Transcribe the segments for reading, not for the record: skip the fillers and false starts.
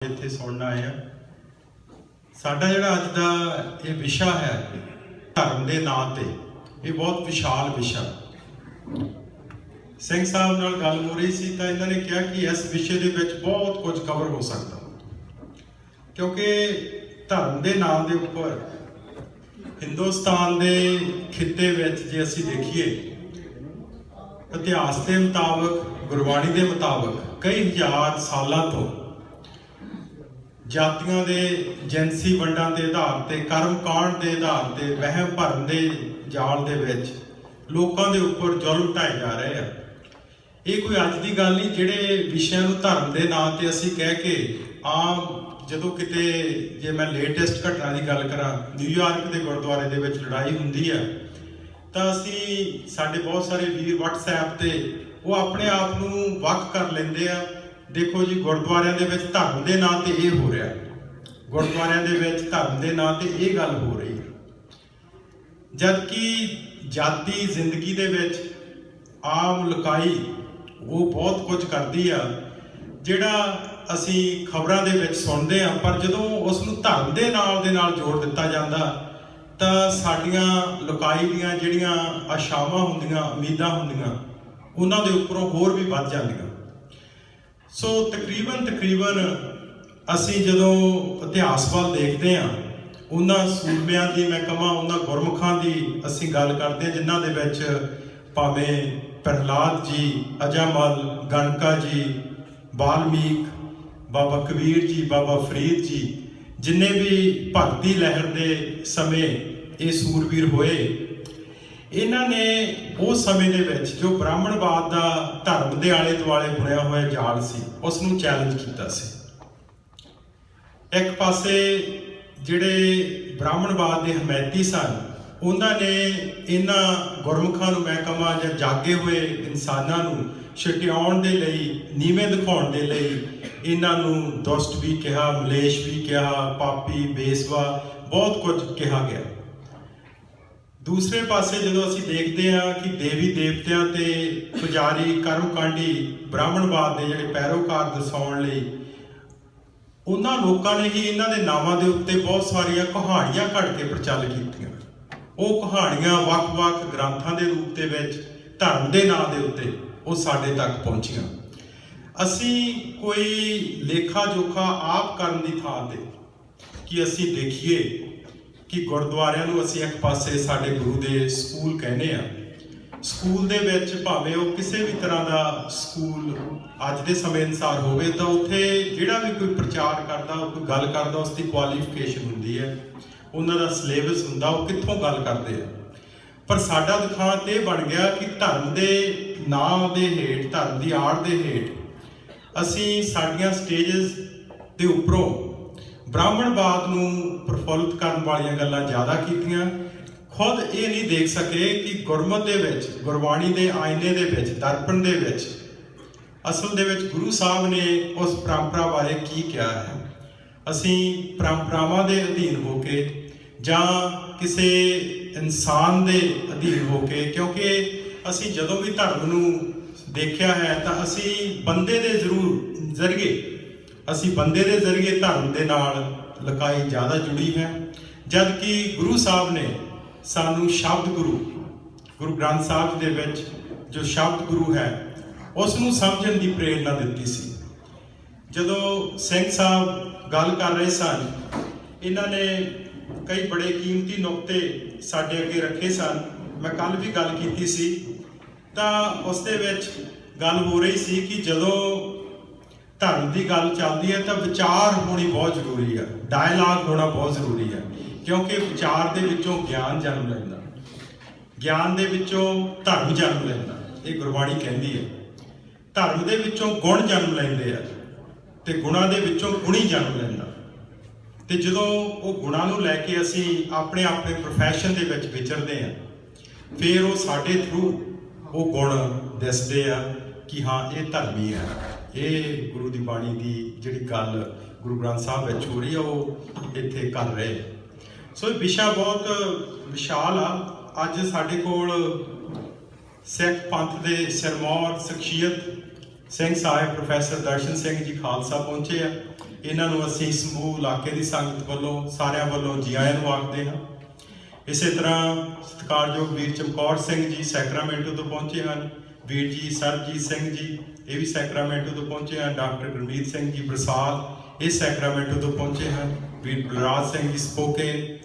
ਇੱਥੇ ਸੁਣਨ ਆਏ ਆ। ਸਾਡਾ ਜਿਹੜਾ ਅੱਜ ਦਾ ਇਹ ਵਿਸ਼ਾ ਹੈ ਧਰਮ ਦੇ ਨਾਂ ਤੇ, ਇਹ ਬਹੁਤ ਵਿਸ਼ਾਲ ਵਿਸ਼ਾ। ਸਿੰਘ ਸਾਹਿਬ ਨਾਲ ਗੱਲ ਹੋ ਰਹੀ ਸੀ ਤਾਂ ਇਹਨਾਂ ਨੇ ਕਿਹਾ ਕਿ ਇਸ ਵਿਸ਼ੇ ਦੇ ਵਿੱਚ ਬਹੁਤ ਕੁਝ ਕਵਰ ਹੋ ਸਕਦਾ, ਕਿਉਂਕਿ ਧਰਮ ਦੇ ਨਾਂ ਦੇ ਉੱਪਰ ਹਿੰਦੁਸਤਾਨ ਦੇ ਖਿੱਤੇ ਵਿੱਚ ਜੇ ਅਸੀਂ ਦੇਖੀਏ, ਇਤਿਹਾਸ ਦੇ ਮੁਤਾਬਕ, ਗੁਰਬਾਣੀ ਦੇ ਮੁਤਾਬਕ ਕਈ ਹਜ਼ਾਰ ਸਾਲਾਂ ਤੋਂ ਜਾਤੀਆਂ ਦੇ ਜਿਨਸੀ ਵੰਡਾਂ ਦੇ ਆਧਾਰ ਤੇ, ਕਰਮ ਕਾਂਡ ਦੇ ਆਧਾਰ ਤੇ, ਵਹਿਮ ਭਰਮ ਦੇ ਜਾਲ ਦੇ ਵਿੱਚ ਲੋਕਾਂ ਦੇ ਉੱਪਰ ਜ਼ੁਲਮ ਢਾਏ ਜਾ ਰਹੇ ਆ। ਇਹ ਕੋਈ ਅੱਜ ਦੀ ਗੱਲ ਨਹੀਂ। ਜਿਹੜੇ ਵਿਸ਼ਿਆਂ ਨੂੰ ਧਰਮ ਦੇ ਨਾਂ ਤੇ ਅਸੀਂ ਕਹਿ ਕੇ ਆਮ, ਜਦੋਂ ਕਿਤੇ ਜੇ ਮੈਂ ਲੇਟੈਸਟ ਘਟਨਾ ਦੀ ਗੱਲ ਕਰਾਂ, ਨਿਊਯਾਰਕ ਦੇ ਗੁਰਦੁਆਰੇ ਦੇ ਵਿੱਚ ਲੜਾਈ ਹੁੰਦੀ ਹੈ ਤਾਂ ਅਸੀਂ, ਸਾਡੇ ਬਹੁਤ ਸਾਰੇ ਵੀਰ WhatsApp ਤੇ ਉਹ ਆਪਣੇ ਆਪ ਨੂੰ ਵੱਖ ਕਰ ਲੈਂਦੇ ਆ। ਦੇਖੋ ਜੀ, ਗੁਰਦੁਆਰਿਆਂ ਦੇ ਵਿੱਚ ਧਰਮ ਦੇ ਨਾਂ ਤੇ ਇਹ ਹੋ ਰਿਹਾ, ਗੁਰਦੁਆਰਿਆਂ ਦੇ ਵਿੱਚ ਧਰਮ ਦੇ ਨਾਂ ਤੇ ਇਹ ਗੱਲ ਹੋ ਰਹੀ ਹੈ, ਜਦਕਿ ਜਾਤੀ ਜ਼ਿੰਦਗੀ ਦੇ ਵਿੱਚ ਆਮ ਲੁਕਾਈ ਉਹ ਬਹੁਤ ਕੁਝ ਕਰਦੀ ਆ, ਜਿਹੜਾ ਅਸੀਂ ਖਬਰਾਂ ਦੇ ਵਿੱਚ ਸੁਣਦੇ ਆ। ਪਰ ਜਦੋਂ ਉਸ ਨੂੰ ਧਰਮ ਦੇ ਨਾਲ ਜੋੜ ਦਿੱਤਾ ਜਾਂਦਾ ਤਾਂ ਸਾਡੀਆਂ ਲੁਕਾਈ ਦੀਆਂ ਜਿਹੜੀਆਂ ਆਸ਼ਾਵਾਂ ਹੁੰਦੀਆਂ, ਉਮੀਦਾਂ ਹੁੰਦੀਆਂ, ਉਹਨਾਂ ਦੇ ਉੱਪਰੋਂ ਹੋਰ ਵੀ ਵੱਧ ਜਾਂਦੀਆਂ। ਸੋ ਤਕਰੀਬਨ ਅਸੀਂ ਜਦੋਂ ਇਤਿਹਾਸ ਵੱਲ ਦੇਖਦੇ ਹਾਂ, ਉਹਨਾਂ ਸੂਰਮਿਆਂ ਦੀ, ਮੈਂ ਕਹਾਂ ਉਹਨਾਂ ਗੁਰਮੁਖਾਂ ਦੀ ਅਸੀਂ ਗੱਲ ਕਰਦੇ ਹਾਂ, ਜਿਨ੍ਹਾਂ ਦੇ ਵਿੱਚ ਭਾਵੇਂ ਪ੍ਰਹਲਾਦ ਜੀ, ਅਜਾਮਲ, ਗਣਕਾ ਜੀ, ਵਾਲਮੀਕ, ਬਾਬਾ ਕਬੀਰ ਜੀ, ਬਾਬਾ ਫਰੀਦ ਜੀ, ਜਿੰਨੇ ਵੀ ਭਗਤੀ ਲਹਿਰ ਦੇ ਸਮੇਂ ਇਹ ਸੂਰਬੀਰ ਹੋਏ, ਇਹਨਾਂ ਨੇ ਉਸ ਸਮੇਂ ਦੇ ਵਿੱਚ ਜੋ ਬ੍ਰਾਹਮਣਵਾਦ ਦਾ ਧਰਮ ਦੇ ਆਲੇ ਦੁਆਲੇ ਬੁਣਿਆ ਹੋਇਆ ਜਾਲ ਸੀ, ਉਸ ਨੂੰ ਚੈਲੰਜ ਕੀਤਾ ਸੀ। ਇੱਕ ਪਾਸੇ ਜਿਹੜੇ ਬ੍ਰਾਹਮਣਵਾਦ ਦੇ ਹਮਾਇਤੀ ਸਨ, ਉਹਨਾਂ ਨੇ ਇਹਨਾਂ ਗੁਰਮੁਖਾਂ ਨੂੰ, ਮੈਂ ਕਹਾਂ, ਜਾਂ ਜਾਗੇ ਹੋਏ ਇਨਸਾਨਾਂ ਨੂੰ ਛਡਾਉਣ ਦੇ ਲਈ, ਨੀਵੇਂ ਦਿਖਾਉਣ ਦੇ ਲਈ ਇਹਨਾਂ ਨੂੰ ਦੁਸ਼ਟ ਵੀ ਕਿਹਾ, ਮਲੇਸ਼ ਵੀ ਕਿਹਾ, ਪਾਪੀ, ਬੇਸਵਾ, ਬਹੁਤ ਕੁਝ ਕਿਹਾ ਗਿਆ। ਦੂਸਰੇ ਪਾਸੇ ਜਦੋਂ ਅਸੀਂ ਦੇਖਦੇ ਹਾਂ ਕਿ ਦੇਵੀ ਦੇਵਤਿਆਂ ਤੇ ਪੁਜਾਰੀ, ਕਰਮਕਾਂਡੀ ਬ੍ਰਾਹਮਣਵਾਦ ਦੇ ਜਿਹੜੇ ਪੈਰੋਕਾਰ ਦਰਸਾਉਣ ਲਈ ਉਹਨਾਂ ਲੋਕਾਂ ਨੇ ਹੀ ਇਹਨਾਂ ਦੇ ਨਾਵਾਂ ਦੇ ਉੱਤੇ ਬਹੁਤ ਸਾਰੀਆਂ ਕਹਾਣੀਆਂ ਘੜ ਕੇ ਪ੍ਰਚਲਿਤ ਕੀਤੀਆਂ। ਉਹ ਕਹਾਣੀਆਂ ਵੱਖ-ਵੱਖ ਗ੍ਰੰਥਾਂ ਦੇ ਰੂਪ ਦੇ ਵਿੱਚ ਧਰਮ ਦੇ ਨਾਂ ਦੇ ਉੱਤੇ ਉਹ ਸਾਡੇ ਤੱਕ ਪਹੁੰਚੀਆਂ। ਅਸੀਂ ਕੋਈ ਲੇਖਾ ਜੋਖਾ ਆਪ ਕਰਨ ਦੀ ਥਾਂ ਤੇ ਕਿ ਅਸੀਂ ਦੇਖੀਏ ਕਿ ਗੁਰਦੁਆਰਿਆਂ ਨੂੰ ਅਸੀਂ ਇੱਕ ਪਾਸੇ ਸਾਡੇ ਗੁਰੂ ਦੇ ਸਕੂਲ ਕਹਿੰਦੇ ਆ, ਸਕੂਲ ਦੇ ਵਿੱਚ ਭਾਵੇਂ ਉਹ ਕਿਸੇ ਵੀ ਤਰ੍ਹਾਂ ਦਾ ਸਕੂਲ ਅੱਜ ਦੇ ਸਮੇਂ ਅਨੁਸਾਰ ਹੋਵੇ, ਤਾਂ ਉੱਥੇ ਜਿਹੜਾ ਵੀ ਕੋਈ ਪ੍ਰਚਾਰ ਕਰਦਾ, ਕੋਈ ਗੱਲ ਕਰਦਾ, ਉਸ ਦੀ ਕੁਆਲੀਫਿਕੇਸ਼ਨ ਹੁੰਦੀ ਹੈ, ਉਹਨਾਂ ਦਾ ਸਿਲੇਬਸ ਹੁੰਦਾ, ਉਹ ਕਿੱਥੋਂ ਗੱਲ ਕਰਦੇ ਆ। ਪਰ ਸਾਡਾ ਦਿਖਾਂਤ ਇਹ ਬਣ ਗਿਆ ਕਿ ਧਰਮ ਦੇ ਨਾਂ ਦੇ ਹੇਠ, ਧਰਮ ਦੀ ਆੜ ਦੇ ਹੇਠ ਅਸੀਂ ਸਾਡੀਆਂ ਸਟੇਜਸ ਦੇ ਉੱਪਰੋਂ ਬ੍ਰਾਹਮਣਵਾਦ ਨੂੰ ਪ੍ਰਫੁੱਲਿਤ ਕਰਨ ਵਾਲੀਆਂ ਗੱਲਾਂ ਜ਼ਿਆਦਾ ਕੀਤੀਆਂ। ਖੁਦ ਇਹ ਨਹੀਂ ਦੇਖ ਸਕੇ ਕਿ ਗੁਰਮਤਿ ਦੇ ਵਿੱਚ, ਗੁਰਬਾਣੀ ਦੇ ਆਇਨੇ ਦੇ ਵਿੱਚ, ਦਰਪਣ ਦੇ ਵਿੱਚ ਅਸਲ ਦੇ ਵਿੱਚ ਗੁਰੂ ਸਾਹਿਬ ਨੇ ਉਸ ਪਰੰਪਰਾ ਬਾਰੇ ਕੀ ਕਿਹਾ ਹੈ। ਅਸੀਂ ਪਰੰਪਰਾਵਾਂ ਦੇ ਅਧੀਨ ਹੋ ਕੇ ਜਾਂ ਕਿਸੇ ਇਨਸਾਨ ਦੇ ਅਧੀਨ ਹੋ ਕੇ, ਕਿਉਂਕਿ ਅਸੀਂ ਜਦੋਂ ਵੀ ਧਰਮ ਨੂੰ ਦੇਖਿਆ ਹੈ ਤਾਂ ਅਸੀਂ ਬੰਦੇ ਦੇ ਜ਼ਰੀਏ ਧਰਮ ਦੇ ਨਾਲ ਲਕਾਈ ਜ਼ਿਆਦਾ ਜੁੜੀ ਹੈ, ਜਦਕਿ ਗੁਰੂ ਸਾਹਿਬ ਨੇ ਸਾਨੂੰ ਸ਼ਬਦ ਗੁਰੂ ਗ੍ਰੰਥ ਸਾਹਿਬ ਦੇ ਵਿੱਚ ਜੋ ਸ਼ਬਦ ਗੁਰੂ ਹੈ ਉਸ ਨੂੰ ਸਮਝਣ ਦੀ ਪ੍ਰੇਰਨਾ ਦਿੱਤੀ ਸੀ। ਜਦੋਂ ਸਿੰਘ ਸਾਹਿਬ ਗੱਲ ਕਰ ਰਹੇ ਸਨ, ਇਹਨਾਂ ਨੇ ਕਈ ਬੜੇ ਕੀਮਤੀ ਨੁਕਤੇ ਸਾਡੇ ਅੱਗੇ ਰੱਖੇ ਸਨ। ਮੈਂ ਕੱਲ ਵੀ ਗੱਲ ਕੀਤੀ ਸੀ ਤਾਂ ਉਸ ਦੇ ਵਿੱਚ ਗੱਲ ਹੋ ਰਹੀ ਸੀ ਕਿ ਜਦੋਂ ਧਰਮ ਦੀ ਗੱਲ ਚੱਲਦੀ ਹੈ ਤਾਂ ਵਿਚਾਰ ਹੋਣੀ ਬਹੁਤ ਜ਼ਰੂਰੀ ਹੈ, ਡਾਇਲਾਗ ਹੋਣਾ ਬਹੁਤ ਜ਼ਰੂਰੀ ਹੈ, ਕਿਉਂਕਿ ਵਿਚਾਰ ਦੇ ਵਿੱਚੋਂ ਗਿਆਨ ਜਨਮ ਲੈਂਦਾ, ਗਿਆਨ ਦੇ ਵਿੱਚੋਂ ਧਰਮ ਜਨਮ ਲੈਂਦਾ। ਇਹ ਗੁਰਬਾਣੀ ਕਹਿੰਦੀ ਹੈ। ਧਰਮ ਦੇ ਵਿੱਚੋਂ ਗੁਣ ਜਨਮ ਲੈਂਦੇ ਆ ਤੇ ਗੁਣਾਂ ਦੇ ਵਿੱਚੋਂ ਗੁਣੀ ਜਨਮ ਲੈਂਦਾ। ਤੇ ਜਦੋਂ ਉਹ ਗੁਣਾਂ ਨੂੰ ਲੈ ਕੇ ਅਸੀਂ ਆਪਣੇ ਪ੍ਰੋਫੈਸ਼ਨ ਦੇ ਵਿੱਚ ਵਿਚਰਦੇ ਹਾਂ, ਫਿਰ ਉਹ ਸਾਡੇ ਥਰੂ ਉਹ ਗੁਣ ਦਿਸਦੇ ਆ ਕਿ ਹਾਂ, ਇਹ ਧਰਮੀ ਹੈ। ਇਹ ਗੁਰੂ ਦੀ ਬਾਣੀ ਦੀ ਜਿਹੜੀ ਗੱਲ ਗੁਰੂ ਗ੍ਰੰਥ ਸਾਹਿਬ ਵਿੱਚ ਹੋ ਰਹੀ ਆ, ਉਹ ਇੱਥੇ ਕਰ ਰਹੇ। ਸੋ ਇਹ ਵਿਸ਼ਾ ਬਹੁਤ ਵਿਸ਼ਾਲ ਆ। ਅੱਜ ਸਾਡੇ ਕੋਲ ਸਿੱਖ ਪੰਥ ਦੇ ਸਿਰਮੌਰ ਸ਼ਖਸੀਅਤ ਸਿੰਘ ਸਾਹਿਬ ਪ੍ਰੋਫੈਸਰ ਦਰਸ਼ਨ ਸਿੰਘ ਜੀ ਖਾਲਸਾ ਪਹੁੰਚੇ ਆ। ਇਹਨਾਂ ਨੂੰ ਅਸੀਂ ਸਮੂਹ ਇਲਾਕੇ ਦੀ ਸੰਗਤ ਵੱਲੋਂ ਸਾਰਿਆਂ ਵੱਲੋਂ ਜੀ ਆਇਆਂ ਨੂੰ ਆਖਦੇ ਹਾਂ। ਇਸੇ ਤਰ੍ਹਾਂ ਸਤਿਕਾਰਯੋਗ ਵੀਰ ਚਮਕੌਰ ਸਿੰਘ ਜੀ ਸੈਕਰਾਮੈਂਟੋ ਤੋਂ ਪਹੁੰਚੇ ਹਨ। ਵੀਰ ਜੀ ਸਰਬਜੀਤ ਸਿੰਘ ਜੀ ਇਹ ਵੀ ਸੈਕਰਾਮੈਂਟੋ ਤੋਂ ਪਹੁੰਚੇ ਹਨ। ਡਾਕਟਰ ਗੁਰਮੀਤ ਸਿੰਘ ਜੀ ਬਰਸਾਲ ਇਹ ਸੈਕਰਾਮੈਂਟੋ ਤੋਂ ਪਹੁੰਚੇ ਹਨ। ਵੀਰ ਬਲਰਾਜ ਸਿੰਘ ਜੀ ਸਪੋਕੇਨ,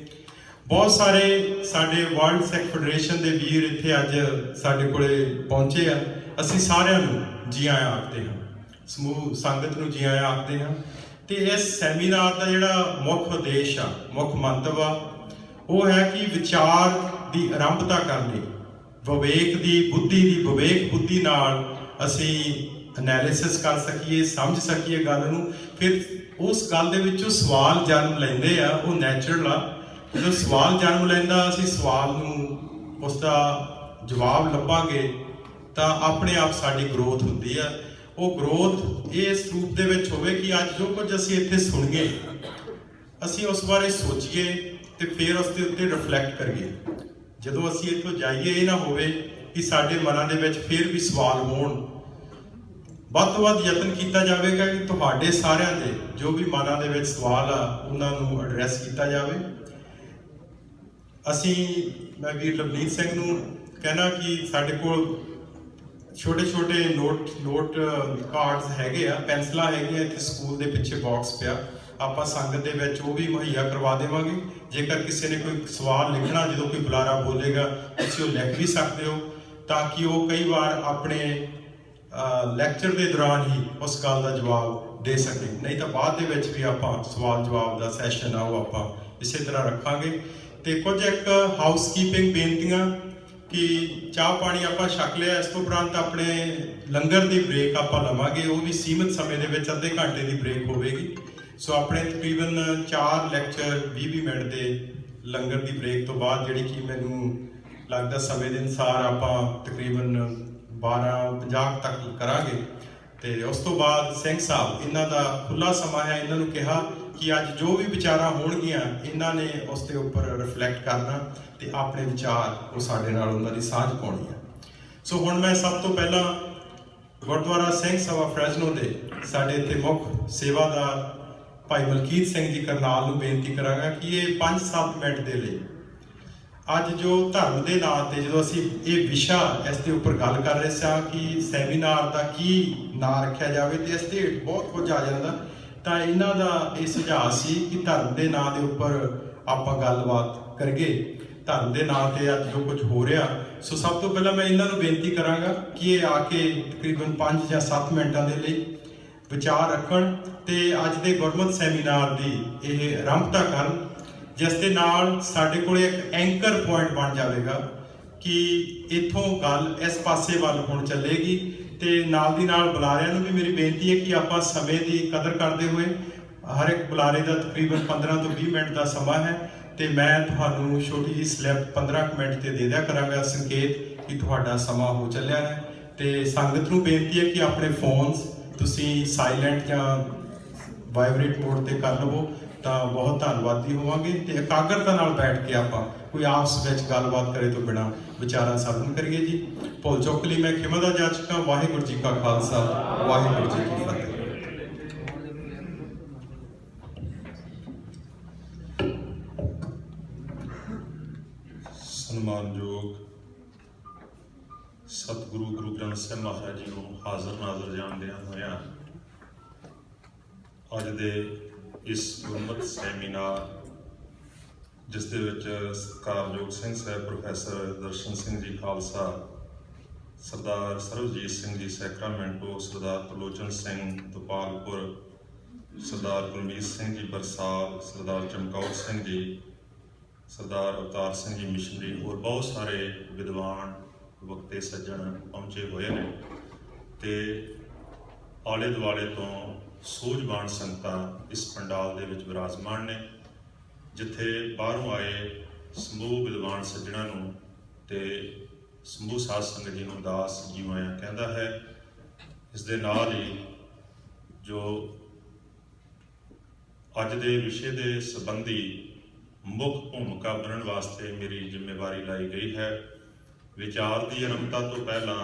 ਬਹੁਤ ਸਾਰੇ ਸਾਡੇ ਵਰਲਡ ਸਿੱਖ ਫੈਡਰੇਸ਼ਨ ਦੇ ਵੀਰ ਇੱਥੇ ਅੱਜ ਸਾਡੇ ਕੋਲੇ ਪਹੁੰਚੇ ਆ। ਅਸੀਂ ਸਾਰਿਆਂ ਨੂੰ ਜੀ ਆਇਆਂ ਆਖਦੇ ਹਾਂ, ਸਮੂਹ ਸੰਗਤ ਨੂੰ ਜੀ ਆਇਆਂ ਆਖਦੇ ਹਾਂ। ਤੇ ਇਸ ਸੈਮੀਨਾਰ ਦਾ ਜਿਹੜਾ ਮੁੱਖ ਉਦੇਸ਼ ਆ, ਮੁੱਖ ਮੰਤਵ ਆ, ਉਹ ਹੈ ਕਿ ਵਿਚਾਰ ਦੀ ਆਰੰਭਤਾ ਕਰਨੀ, ਵਿਵੇਕ ਬੁੱਧੀ ਨਾਲ ਅਸੀਂ ਐਨਾਲਿਸਿਸ ਕਰ ਸਕੀਏ, ਸਮਝ ਸਕੀਏ ਗੱਲ ਨੂੰ। ਫਿਰ ਉਸ ਗੱਲ ਦੇ ਵਿੱਚੋਂ ਸਵਾਲ ਜਨਮ ਲੈਂਦੇ ਆ, ਉਹ ਨੈਚੁਰਲ ਆ। ਜਦੋਂ ਸਵਾਲ ਜਨਮ ਲੈਂਦਾ, ਅਸੀਂ ਸਵਾਲ ਨੂੰ ਉਸ ਦਾ ਜਵਾਬ ਲੱਭਾਂਗੇ ਤਾਂ ਆਪਣੇ ਆਪ ਸਾਡੀ ਗਰੋਥ ਹੁੰਦੀ ਆ। ਉਹ ਗਰੋਥ ਇਸ ਰੂਪ ਦੇ ਵਿੱਚ ਹੋਵੇ ਕਿ ਅੱਜ ਜੋ ਕੁਝ ਅਸੀਂ ਇੱਥੇ ਸੁਣੀਏ, ਅਸੀਂ ਉਸ ਬਾਰੇ ਸੋਚੀਏ ਤੇ ਫਿਰ ਉਸ ਦੇ ਉੱਤੇ ਰਿਫਲੈਕਟ ਕਰੀਏ। ਜਦੋਂ ਅਸੀਂ ਇੱਥੋਂ ਜਾਈਏ, ਇਹ ਨਾ ਹੋਵੇ ਕਿ ਸਾਡੇ ਮਨਾਂ ਦੇ ਵਿੱਚ ਫਿਰ ਵੀ ਸਵਾਲ ਹੋਣ। ਵੱਧ ਤੋਂ ਵੱਧ ਯਤਨ ਕੀਤਾ ਜਾਵੇਗਾ ਕਿ ਤੁਹਾਡੇ ਸਾਰਿਆਂ ਦੇ ਜੋ ਵੀ ਮਨਾਂ ਦੇ ਵਿੱਚ ਸਵਾਲ ਆ, ਉਹਨਾਂ ਨੂੰ ਐਡਰੈਸ ਕੀਤਾ ਜਾਵੇ। ਮੈਂ ਵੀਰ ਲਵਨੀਤ ਸਿੰਘ ਨੂੰ ਕਹਿਣਾ ਕਿ ਸਾਡੇ ਕੋਲ ਛੋਟੇ ਨੋਟ ਕਾਰਡਸ ਹੈਗੇ ਆ, ਪੈਨਸਲਾਂ ਹੈਗੀਆਂ ਇੱਥੇ ਸਕੂਲ ਦੇ ਪਿੱਛੇ ਬਾਕਸ ਪਿਆ, ਆਪਾਂ ਸੰਗਤ ਦੇ ਵਿੱਚ ਉਹ ਵੀ ਮੁਹੱਈਆ ਕਰਵਾ ਦੇਵਾਂਗੇ। ਜੇਕਰ ਕਿਸੇ ਨੇ ਕੋਈ ਸਵਾਲ ਲਿਖਣਾ, ਜਦੋਂ ਕੋਈ ਬੁਲਾਰਾ ਬੋਲੇਗਾ, ਤੁਸੀਂ ਉਹ ਲਿਖ ਵੀ ਸਕਦੇ ਹੋ, ਤਾਂ ਕਿ ਉਹ ਕਈ ਵਾਰ ਆਪਣੇ ਲੈਕਚਰ ਦੇ ਦੌਰਾਨ ਹੀ ਉਸ ਗੱਲ ਦਾ ਜਵਾਬ ਦੇ ਸਕੇ। ਨਹੀਂ ਤਾਂ ਬਾਅਦ ਦੇ ਵਿੱਚ ਵੀ ਆਪਾਂ ਸਵਾਲ ਜਵਾਬ ਦਾ ਸੈਸ਼ਨ ਆ ਉਹ ਆਪਾਂ ਇਸੇ ਤਰ੍ਹਾਂ ਰੱਖਾਂਗੇ। ਤੇ ਕੁਝ ਇੱਕ ਹਾਊਸਕੀਪਿੰਗ ਬੇਨਤੀਆਂ ਕਿ ਚਾਹ ਪਾਣੀ ਆਪਾਂ ਛਕ ਲਿਆ, ਇਸ ਤੋਂ ਉਪਰੰਤ ਆਪਣੇ ਲੰਗਰ ਦੀ ਬ੍ਰੇਕ ਆਪਾਂ ਲਵਾਂਗੇ, ਉਹ ਵੀ ਸੀਮਿਤ ਸਮੇਂ ਦੇ ਵਿੱਚ ਅੱਧੇ ਘੰਟੇ ਦੀ ਬ੍ਰੇਕ ਹੋਵੇਗੀ। ਸੋ ਆਪਣੇ ਤਕਰੀਬਨ 4 ਲੈਕਚਰ 20 ਮਿੰਟ ਦੇ ਲੰਗਰ ਦੀ ਬ੍ਰੇਕ ਤੋਂ ਬਾਅਦ, ਜਿਹੜੀ ਕਿ ਮੈਨੂੰ ਲੱਗਦਾ ਸਮੇਂ ਦੇ ਅਨੁਸਾਰ ਆਪਾਂ ਤਕਰੀਬਨ 12:50 ਤੱਕ ਕਰਾਂਗੇ। ਤੇ ਉਸ ਤੋਂ ਬਾਅਦ ਸਿੰਘ ਸਾਹਿਬ, ਇਹਨਾਂ ਦਾ ਖੁੱਲਾ ਸਮਾਂ ਹੈ। ਇਹਨਾਂ ਨੂੰ ਕਿਹਾ ਕਿ ਅੱਜ ਜੋ ਵੀ ਵਿਚਾਰਾਂ ਹੋਣਗੀਆਂ, ਇਹਨਾਂ ਨੇ ਉਸ ਦੇ ਉੱਪਰ ਰਿਫਲੈਕਟ ਕਰਨਾ ਤੇ ਆਪਣੇ ਵਿਚਾਰ ਉਹ ਸਾਡੇ ਨਾਲ ਉਹਨਾਂ ਦੀ ਸਾਂਝ ਪਾਉਣੀ ਹੈ। ਸੋ ਹੁਣ ਮੈਂ ਸਭ ਤੋਂ ਪਹਿਲਾਂ ਗੁਰਦੁਆਰਾ ਸਿੰਘ ਸਭਾ ਫਰੈਜ਼ਨੋ ਦੇ ਸਾਡੇ ਇੱਥੇ ਮੁੱਖ ਸੇਵਾਦਾਰ ਭਾਈ ਮਲਕੀਤ ਸਿੰਘ ਜੀ ਕਰਨਾਲ ਨੂੰ ਬੇਨਤੀ ਕਰਾਂਗਾ ਕਿ ਇਹ 5-7 ਮਿੰਟ ਦੇ ਲਈ ਅੱਜ ਜੋ ਧਰਮ ਦੇ ਨਾਂ ਤੇ, ਜਦੋਂ ਅਸੀਂ ਇਹ ਵਿਸ਼ਾ ਇਸ ਦੇ ਉੱਪਰ ਗੱਲ ਕਰ ਰਹੇ ਸਾਂ ਕਿ ਸੈਮੀਨਾਰ ਦਾ ਕੀ ਨਾਂ ਰੱਖਿਆ ਜਾਵੇ, ਤੇ ਇਸ ਤੇ ਬਹੁਤ ਕੁਝ ਆ ਜਾਂਦਾ, ਤਾਂ ਇਹਨਾਂ ਦਾ ਇਹ ਸੁਝਾਅ ਸੀ ਕਿ ਧਰਮ ਦੇ ਨਾਂ ਦੇ ਉੱਪਰ ਆਪਾਂ ਗੱਲਬਾਤ ਕਰੀਏ। ਧਰਮ ਦੇ ਨਾਂ ਤੇ ਅੱਜ ਜੋ ਕੁਝ ਹੋ ਰਿਹਾ, ਸੋ ਸਭ ਤੋਂ ਪਹਿਲਾਂ ਮੈਂ ਇਹਨਾਂ ਨੂੰ ਬੇਨਤੀ ਕਰਾਂਗਾ ਕਿ ਇਹ ਆ ਕੇ ਤਕਰੀਬਨ 5 ਜਾਂ 7 ਮਿੰਟਾਂ ਦੇ ਲਈ ਵਿਚਾਰ ਰੱਖਣ ਤੇ ਅੱਜ ਦੇ ਗੁਰਮਤਿ ਸੈਮੀਨਾਰ ਦੀ ਇਹ ਆਰੰਭਤਾ ਕਰਨ, ਜਿਸ ਦੇ ਨਾਲ ਸਾਡੇ ਕੋਲ ਇੱਕ ਐਂਕਰ ਪੁਆਇੰਟ ਬਣ ਜਾਵੇਗਾ ਕਿ ਇੱਥੋਂ ਗੱਲ ਇਸ ਪਾਸੇ ਵੱਲ ਹੁਣ ਚੱਲੇਗੀ। ਤੇ ਨਾਲ ਦੀ ਨਾਲ ਬੁਲਾਰਿਆਂ ਨੂੰ ਵੀ ਮੇਰੀ ਬੇਨਤੀ ਹੈ ਕਿ ਆਪਾਂ ਸਮੇਂ ਦੀ ਕਦਰ ਕਰਦੇ ਹੋਏ, ਹਰ ਇੱਕ ਬੁਲਾਰੇ ਦਾ ਤਕਰੀਬਨ 15 ਤੋਂ 20 ਮਿੰਟ ਦਾ ਸਮਾਂ ਹੈ, ਤੇ ਮੈਂ ਤੁਹਾਨੂੰ ਛੋਟੀ ਜਿਹੀ ਸਲਿੱਪ 15 ਮਿੰਟ ਤੇ ਦੇ ਦਿਆ ਕਰਾਂਗਾ, ਸੰਕੇਤ ਕਿ ਤੁਹਾਡਾ ਸਮਾਂ ਹੋ ਚੱਲਿਆ ਹੈ। ਤੇ ਸੰਗਤ ਨੂੰ ਬੇਨਤੀ ਹੈ ਕਿ ਆਪਣੇ ਫੋਨਸ ਤੁਸੀਂ ਸਾਇਲੈਂਟ ਜਾਂ ਵਾਈਬ੍ਰੇਟ ਮੋਡ ਤੇ ਕਰ ਲਵੋ ਤਾਂ ਬਹੁਤ ਧੰਨਵਾਦੀ ਹੋਵਾਂਗੇ। ਤੇ ਇਕਾਗਰਤਾ ਨਾਲ ਬੈਠ ਕੇ ਆਪਾਂ ਕੋਈ ਆਪਸ ਵਿੱਚ ਗੱਲਬਾਤ ਕਰੇ ਤੋਂ ਬਿਨਾਂ ਵਿਚਾਰਾਂ ਸਾਧਨ ਕਰੀਏ ਜੀ। ਭੁੱਲ ਚੁੱਕ ਲਈ ਮੈਂ ਖਿਮਾ ਦਾ ਜਾਚਕ ਹਾਂ। ਵਾਹਿਗੁਰੂ ਜੀ ਕਾ ਖਾਲਸਾ, ਵਾਹਿਗੁਰੂ ਜੀ ਕੀ ਫਤਿਹ। ਸਨਮਾਨਯੋਗ ਸਤਿਗੁਰੂ ਗੁਰੂ ਗ੍ਰੰਥ ਸਾਹਿਬ ਮਹਾਰਾਜ ਜੀ ਨੂੰ ਹਾਜ਼ਰ ਨਾਜ਼ਰ ਜਾਣਦਿਆਂ ਹੋਇਆਂ ਅੱਜ ਦੇ ਇਸ ਗੁਰਮਤਿ ਸੈਮੀਨਾਰ, ਜਿਸ ਦੇ ਵਿੱਚ ਸਤਿਕਾਰਯੋਗ ਸਿੰਘ ਸਾਹਿਬ ਪ੍ਰੋਫੈਸਰ ਦਰਸ਼ਨ ਸਿੰਘ ਜੀ ਖਾਲਸਾ, ਸਰਦਾਰ ਸਰਬਜੀਤ ਸਿੰਘ ਜੀ ਸੈਕਰਾਮੈਂਟੋ, ਸਰਦਾਰ ਤਰਲੋਚਨ ਸਿੰਘ ਗੋਪਾਲਪੁਰ, ਸਰਦਾਰ ਗੁਰਮੀਤ ਸਿੰਘ ਜੀ ਬਰਸਾਲ, ਸਰਦਾਰ ਚਮਕੌਰ ਸਿੰਘ ਜੀ, ਸਰਦਾਰ ਅਵਤਾਰ ਸਿੰਘ ਜੀ ਮਿਸ਼ਨਰੀ, ਹੋਰ ਬਹੁਤ ਸਾਰੇ ਵਿਦਵਾਨ ਵਕਤੇ ਸੱਜਣ ਪਹੁੰਚੇ ਹੋਏ ਨੇ ਤੇ ਆਲੇ ਦੁਆਲੇ ਤੋਂ ਸੂਝਵਾਨ ਸੰਗਤਾਂ ਇਸ ਪੰਡਾਲ ਦੇ ਵਿੱਚ ਵਿਰਾਜਮਾਨ ਨੇ, ਜਿੱਥੇ ਬਾਹਰੋਂ ਆਏ ਸਮੂਹ ਵਿਦਵਾਨ ਸੱਜਣਾਂ ਨੂੰ ਤੇ ਸਮੂਹ ਸਾਧ ਸੰਗਤ ਜੀ ਨੂੰ ਦਾਸ ਜੀ ਆਇਆਂ ਕਹਿੰਦਾ ਹੈ। ਇਸ ਦੇ ਨਾਲ ਹੀ ਜੋ ਅੱਜ ਦੇ ਵਿਸ਼ੇ ਦੇ ਸੰਬੰਧੀ ਮੁੱਖ ਭੂਮਿਕਾ ਬਣਨ ਵਾਸਤੇ ਮੇਰੀ ਜ਼ਿੰਮੇਵਾਰੀ ਲਾਈ ਗਈ ਹੈ। ਵਿਚਾਰ ਦੀ ਆਰੰਭਤਾ ਤੋਂ ਪਹਿਲਾਂ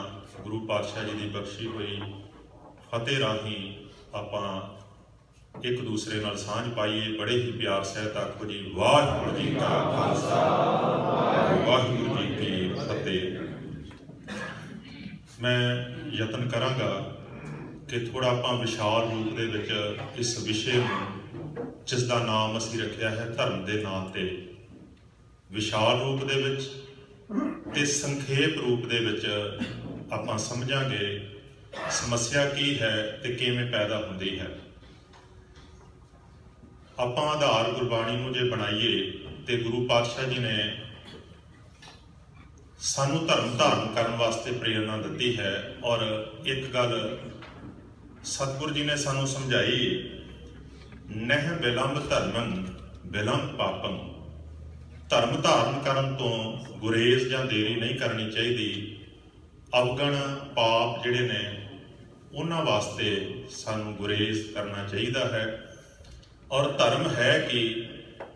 ਗੁਰੂ ਪਾਤਸ਼ਾਹ ਜੀ ਦੀ ਬਖਸ਼ੀ ਹੋਈ ਫਤਿਹ ਰਾਹੀਂ ਆਪਾਂ ਇੱਕ ਦੂਸਰੇ ਨਾਲ ਸਾਂਝ ਪਾਈਏ। ਬੜੇ ਹੀ ਪਿਆਰ ਸਹਿਤ ਆਖੋ ਜੀ, ਵਾਹਿਗੁਰੂ ਜੀ ਕਾ ਖਾਲਸਾ, ਵਾਹਿਗੁਰੂ ਜੀ ਕੀ ਫਤਿਹ। ਮੈਂ ਯਤਨ ਕਰਾਂਗਾ ਕਿ ਥੋੜਾ ਆਪਾਂ ਵਿਸ਼ਾਲ ਰੂਪ ਦੇ ਵਿੱਚ ਇਸ ਵਿਸ਼ੇ ਨੂੰ, ਜਿਸ ਦਾ ਨਾਮ ਅਸੀਂ ਰੱਖਿਆ ਹੈ ਧਰਮ ਦੇ ਨਾਂ ਤੇ, ਵਿਸ਼ਾਲ ਰੂਪ ਦੇ ਵਿੱਚ ਤੇ ਸੰਖੇਪ ਰੂਪ ਦੇ ਵਿੱਚ ਆਪਾਂ ਸਮਝਾਂਗੇ ਸਮੱਸਿਆ ਕੀ ਹੈ ਤੇ ਕਿਵੇਂ ਪੈਦਾ ਹੁੰਦੀ ਹੈ। ਆਪਾਂ ਆਧਾਰ ਗੁਰਬਾਣੀ ਨੂੰ ਜੇ ਬਣਾਈਏ ਤੇ ਗੁਰੂ ਪਾਤਸ਼ਾਹ ਜੀ ਨੇ ਸਾਨੂੰ ਧਰਮ ਧਾਰਨ ਕਰਨ ਵਾਸਤੇ ਪ੍ਰੇਰਨਾ ਦਿੱਤੀ ਹੈ। ਔਰ ਇੱਕ ਗੱਲ ਸਤਿਗੁਰੂ ਜੀ ਨੇ ਸਾਨੂੰ ਸਮਝਾਈ, ਨਹਿ ਬਿਲੰਬ ਧਰਮੰ ਬਿਲੰਬ ਪਾਪੰ। ਧਰਮ ਧਾਰਨ ਕਰਨ ਤੋਂ ਗੁਰੇਜ਼ ਜਾਂ ਦੇਰੀ ਨਹੀਂ ਕਰਨੀ ਚਾਹੀਦੀ। ਅਵਗਣ ਪਾਪ ਜਿਹੜੇ ਨੇ ਉਹਨਾਂ ਵਾਸਤੇ ਸਾਨੂੰ ਗੁਰੇਜ਼ ਕਰਨਾ ਚਾਹੀਦਾ ਹੈ। ਔਰ ਧਰਮ ਹੈ ਕਿ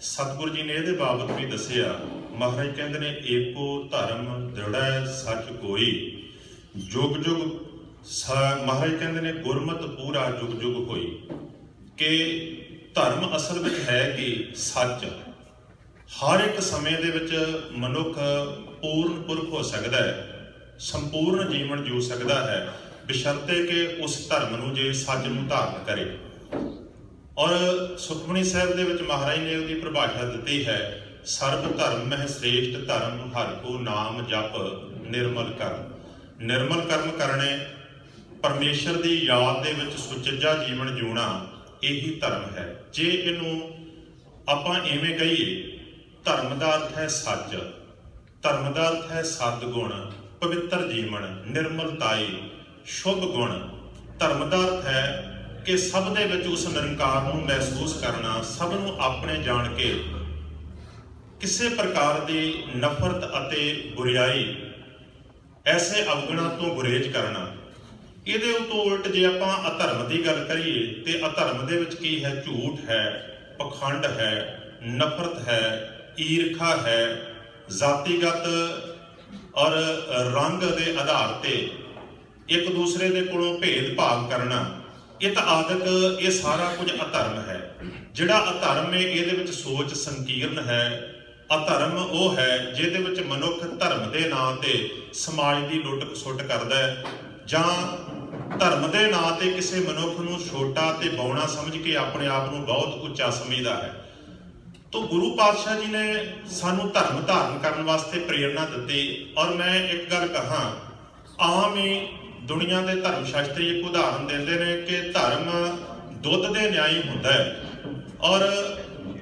ਸਤਿਗੁਰੂ ਜੀ ਨੇ ਇਹਦੇ ਬਾਬਤ ਵੀ ਦੱਸਿਆ। ਮਹਾਰਾਜ ਕਹਿੰਦੇ ਨੇ, ਏਕੋ ਧਰਮ ਦ੍ਰਿੜੈ ਸੱਚ ਕੋਈ, ਜੁਗ ਜੁਗ ਮਹਾਰਾਜ ਕਹਿੰਦੇ ਨੇ, ਗੁਰਮਤਿ ਪੂਰਾ ਜੁਗ ਜੁਗ ਹੋਈ। ਕਿ ਧਰਮ ਅਸਲ ਵਿੱਚ ਹੈ ਕਿ ਸੱਚ। ਹਰ ਇੱਕ ਸਮੇਂ ਦੇ ਵਿੱਚ ਮਨੁੱਖ ਪੂਰਨ ਪੁਰਖ ਹੋ ਸਕਦਾ ਹੈ, ਸੰਪੂਰਨ ਜੀਵਨ ਜਿਉ ਸਕਦਾ ਹੈ, ਬਸ਼ਰਤੇ ਕਿ ਉਸ ਧਰਮ ਨੂੰ ਜੇ ਸੱਚ ਨੂੰ ਧਾਰਨ ਕਰੇ। ਔਰ ਸੁਖਮਨੀ ਸਾਹਿਬ ਦੇ ਵਿੱਚ ਮਹਾਰਾਜ ਨੇ ਉਹਦੀ ਪਰਿਭਾਸ਼ਾ ਦਿੱਤੀ ਹੈ, ਸਰਬ ਧਰਮ ਮਹਿ ਸ੍ਰੇਸ਼ਟ ਧਰਮ, ਹਰਿ ਕੋ ਨਾਮ ਜਪ ਨਿਰਮਲ ਕਰਮ। ਨਿਰਮਲ ਕਰਮ ਕਰਨੇ, ਪਰਮੇਸ਼ਰ ਦੀ ਯਾਦ ਦੇ ਵਿੱਚ ਸੁਚੱਜਾ ਜੀਵਨ ਜਿਉਣਾ, ਇਹੀ ਧਰਮ ਹੈ। ਜੇ ਇਹਨੂੰ ਆਪਾਂ ਐਵੇਂ ਕਹੀਏ, ਧਰਮ ਦਾ ਅਰਥ ਹੈ ਸੱਚ, ਧਰਮ ਦਾ ਅਰਥ ਹੈ ਸਤਿਗੁਣ, ਪਵਿੱਤਰ ਜੀਵਨ, ਨਿਰਮਲਤਾਈ, ਸ਼ੁਭ ਗੁਣ। ਧਰਮ ਦਾ ਅਰਥ ਹੈ ਕਿ ਸਭ ਦੇ ਵਿੱਚ ਉਸ ਨਿਰੰਕਾਰ ਨੂੰ ਮਹਿਸੂਸ ਕਰਨਾ, ਸਭ ਨੂੰ ਆਪਣੇ ਜਾਣ ਕੇ ਕਿਸੇ ਪ੍ਰਕਾਰ ਦੀ ਨਫ਼ਰਤ ਅਤੇ ਬੁਰੀਆਈ, ਐਸੇ ਅਵਗੁਣਾਂ ਤੋਂ ਗੁਰੇਜ਼ ਕਰਨਾ। ਇਹਦੇ ਉਤੋਂ ਉਲਟ ਜੇ ਆਪਾਂ ਅਧਰਮ ਦੀ ਗੱਲ ਕਰੀਏ ਤੇ ਅਧਰਮ ਦੇ ਵਿੱਚ ਕੀ ਹੈ? ਝੂਠ ਹੈ, ਪਖੰਡ ਹੈ, ਨਫ਼ਰਤ ਹੈ, ਈਰਖਾ ਹੈ, ਜਾਤੀਗਤ ਔਰ ਰੰਗ ਦੇ ਆਧਾਰ ਤੇ ਇੱਕ ਦੂਸਰੇ ਦੇ ਕੋਲੋਂ ਭੇਦ ਭਾਵ ਕਰਨਾ, ਇਹ ਤਾਂ ਆਦਿਕ ਇਹ ਸਾਰਾ ਕੁਝ ਅਧਰਮ ਹੈ। ਜਿਹੜਾ ਅਧਰਮ ਹੈ ਇਹਦੇ ਵਿੱਚ ਸੋਚ ਸੰਕੀਰਨ ਹੈ। ਅਧਰਮ ਉਹ ਹੈ ਜਿਹਦੇ ਵਿੱਚ ਮਨੁੱਖ ਧਰਮ ਦੇ ਨਾਂ ਤੇ ਸਮਾਜ ਦੀ ਲੁੱਟ ਖਸੁੱਟ ਕਰਦਾ ਹੈ, ਜਾਂ ਧਰਮ ਦੇ ਨਾਂ ਤੇ ਕਿਸੇ ਮਨੁੱਖ ਨੂੰ ਛੋਟਾ ਤੇ ਬੌਣਾ ਸਮਝ ਕੇ ਆਪਣੇ ਆਪ ਨੂੰ ਬਹੁਤ ਉੱਚਾ ਸਮਝਦਾ ਹੈ। ਤੋ ਗੁਰੂ ਪਾਤਸ਼ਾਹ ਜੀ ਨੇ ਸਾਨੂੰ ਧਰਮ ਧਾਰਨ ਕਰਨ ਵਾਸਤੇ ਪ੍ਰੇਰਨਾ ਦਿੱਤੀ। ਔਰ ਮੈਂ ਇੱਕ ਗੱਲ ਕਹਾਂ, ਆਮ ਹੀ ਦੁਨੀਆ ਦੇ ਧਰਮ ਸ਼ਾਸਤਰੀ ਇੱਕ ਉਦਾਹਰਨ ਦਿੰਦੇ ਨੇ ਕਿ ਧਰਮ ਦੁੱਧ ਦੇ ਨਿਆਈ ਹੁੰਦਾ ਹੈ, ਔਰ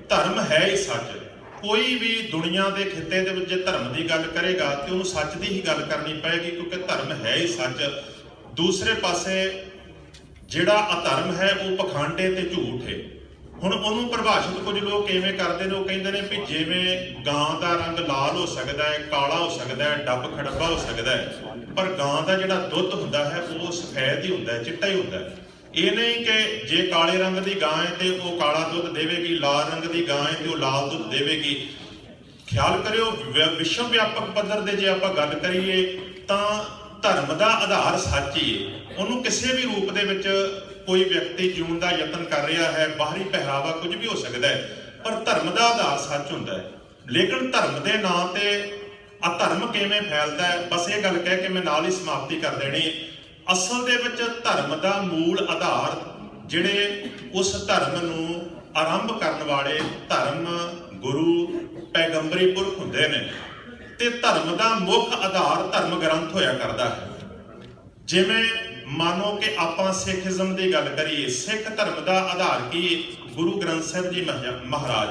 ਧਰਮ ਹੈ ਹੀ ਸੱਚ। ਕੋਈ ਵੀ ਦੁਨੀਆ ਦੇ ਖਿੱਤੇ ਦੇ ਵਿੱਚ ਜੇ ਧਰਮ ਦੀ ਗੱਲ ਕਰੇਗਾ ਤੇ ਉਹਨੂੰ ਸੱਚ ਦੀ ਹੀ ਗੱਲ ਕਰਨੀ ਪਏਗੀ, ਕਿਉਂਕਿ ਧਰਮ ਹੈ ਹੀ ਸੱਚ। ਦੂਸਰੇ ਪਾਸੇ ਜਿਹੜਾ ਅਧਰਮ ਹੈ ਉਹ ਪਖੰਡੇ ਤੇ ਝੂਠ ਹੈ। ਹੁਣ ਉਹਨੂੰ ਪਰਿਭਾਸ਼ਿਤ ਕੁਝ ਲੋਕ ਕਿਵੇਂ ਕਰਦੇ ਨੇ, ਉਹ ਕਹਿੰਦੇ ਨੇ ਵੀ ਜਿਵੇਂ ਗਾਂ ਦਾ ਰੰਗ ਲਾਲ ਹੋ ਸਕਦਾ ਹੈ, ਕਾਲਾ ਹੋ ਸਕਦਾ ਹੈ, ਡੱਬ ਖੜੱਬਾ ਹੋ ਸਕਦਾ ਹੈ, ਪਰ ਗਾਂ ਦਾ ਜਿਹੜਾ ਦੁੱਧ ਹੁੰਦਾ ਹੈ ਉਹ ਸਫੈਦ ਹੀ ਹੁੰਦਾ ਹੈ, ਚਿੱਟਾ ਹੀ ਹੁੰਦਾ ਹੈ। ਇਹ ਨਹੀਂ ਕਿ ਜੇ ਕਾਲੇ ਰੰਗ ਦੀ ਗਾਂ ਹੈ ਤੇ ਉਹ ਕਾਲਾ ਦੁੱਧ ਦੇਵੇਗੀ, ਲਾਲ ਰੰਗ ਦੀ ਗਾਂ ਹੈ ਤੇ ਉਹ ਲਾਲ ਦੁੱਧ ਦੇਵੇਗੀ। ਖਿਆਲ ਕਰਿਓ, ਵਿਸ਼ਵ ਵਿਆਪਕ ਪੱਧਰ ਦੇ ਜੇ ਆਪਾਂ ਗੱਲ ਕਰੀਏ ਤਾਂ ਧਰਮ ਦਾ ਆਧਾਰ ਸੱਚ ਹੀ ਹੈ। ਉਹਨੂੰ ਕਿਸੇ ਵੀ ਰੂਪ ਦੇ ਵਿੱਚ ਕੋਈ ਵਿਅਕਤੀ ਜਿਉਣ ਦਾ ਯਤਨ ਕਰ ਰਿਹਾ ਹੈ, ਬਾਹਰੀ ਪਹਿਰਾਵਾ ਕੁਝ ਵੀ ਹੋ ਸਕਦਾ ਹੈ, ਪਰ ਧਰਮ ਦਾ ਆਧਾਰ ਸੱਚ ਹੁੰਦਾ ਹੈ। ਲੇਕਿਨ ਧਰਮ ਦੇ ਨਾਂ ਤੇ ਅਧਰਮ ਕਿਵੇਂ ਫੈਲਦਾ ਹੈ, ਬਸ ਇਹ ਗੱਲ ਕਹਿ ਕੇ ਮੈਂ ਨਾਲ ਹੀ ਸਮਾਪਤੀ ਕਰ ਦੇਣੀ। ਅਸਲ ਦੇ ਵਿੱਚ ਧਰਮ ਦਾ ਮੂਲ ਆਧਾਰ, ਜਿਹੜੇ ਉਸ ਧਰਮ ਨੂੰ ਆਰੰਭ ਕਰਨ ਵਾਲੇ ਧਰਮ ਗੁਰੂ ਪੈਗੰਬਰੀ ਪੁਰਖ ਹੁੰਦੇ ਨੇ, ਤੇ ਧਰਮ ਦਾ ਮੁੱਖ ਆਧਾਰ ਧਰਮ ਗ੍ਰੰਥ ਹੋਇਆ ਕਰਦਾ ਹੈ। ਜਿਵੇਂ ਮਾਨੋ ਕਿ ਆਪਾਂ ਸਿੱਖੀਜ਼ਮ ਦੀ ਗੱਲ ਕਰੀਏ, ਸਿੱਖ ਧਰਮ ਦਾ ਆਧਾਰ ਕੀ? ਗੁਰੂ ਗ੍ਰੰਥ ਸਾਹਿਬ ਜੀ ਮਹਾਰਾਜ।